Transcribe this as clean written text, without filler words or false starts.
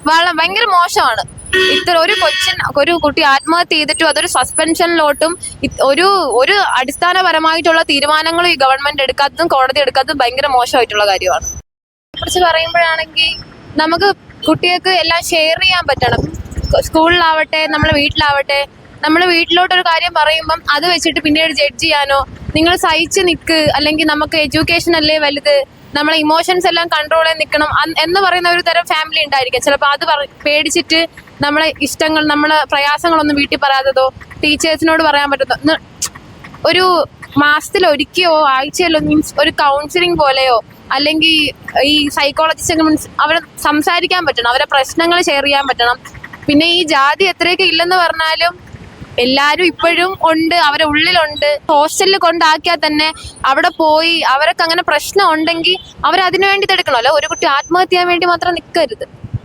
ഭയങ്കര മോശമാണ്. ഇത്ര ഒരു കുട്ടി ആത്മഹത്യ ചെയ്തിട്ടും അതൊരു സസ്പെൻഷനിലോട്ടും ഒരു ഒരു അടിസ്ഥാനപരമായിട്ടുള്ള തീരുമാനങ്ങളും ഈ ഗവൺമെന്റ് എടുക്കാത്തതും കോടതി എടുക്കാത്തതും ഭയങ്കര മോശമായിട്ടുള്ള കാര്യമാണ്. കുറിച്ച് പറയുമ്പോഴാണെങ്കിൽ നമുക്ക് കുട്ടികൾക്ക് എല്ലാം ഷെയർ ചെയ്യാൻ പറ്റണം. സ്കൂളിലാവട്ടെ നമ്മളെ വീട്ടിലാവട്ടെ, നമ്മൾ വീട്ടിലോട്ടൊരു കാര്യം പറയുമ്പം അത് വെച്ചിട്ട് പിന്നീട് ജഡ്ജ് ചെയ്യാനോ, നിങ്ങൾ സഹിച്ച് നിൽക്ക്, അല്ലെങ്കിൽ നമുക്ക് എഡ്യൂക്കേഷൻ അല്ലേ വലുത്, നമ്മളെ ഇമോഷൻസ് എല്ലാം കൺട്രോൾ ചെയ്ത് നിൽക്കണം എന്ന് പറയുന്ന ഒരു തരം ഫാമിലി ഉണ്ടായിരിക്കും. ചിലപ്പോൾ അത് പേടിച്ചിട്ട് നമ്മളെ ഇഷ്ടങ്ങൾ, നമ്മളെ പ്രയാസങ്ങളൊന്നും വീട്ടിൽ പറയാത്തതോ ടീച്ചേഴ്സിനോട് പറയാൻ പറ്റുന്നോ, ഒരു മാസത്തിലൊരിക്കയോ ആഴ്ചയിലോ മീൻസ് ഒരു കൗൺസിലിംഗ് പോലെയോ അല്ലെങ്കിൽ ഈ സൈക്കോളജിസ്റ്റ് മീൻസ് അവരെ സംസാരിക്കാൻ പറ്റണം, അവരെ പ്രശ്നങ്ങൾ ഷെയർ ചെയ്യാൻ പറ്റണം. പിന്നെ ഈ ജാതി എത്രയൊക്കെ ഇല്ലെന്ന് പറഞ്ഞാലും എല്ലാരും ഇപ്പോഴും ഉണ്ട്, അവരെ ഉള്ളിലുണ്ട്. ഹോസ്റ്റലിൽ കൊണ്ടാക്കിയാൽ തന്നെ അവിടെ പോയി അവർക്ക് അങ്ങനെ പ്രശ്നം ഉണ്ടെങ്കിൽ അവരതിനു വേണ്ടി എടുക്കണമല്ലോ. ഒരു കുട്ടി ആത്മഹത്യ ചെയ്യാൻ വേണ്ടി മാത്രം നിൽക്കരുത്.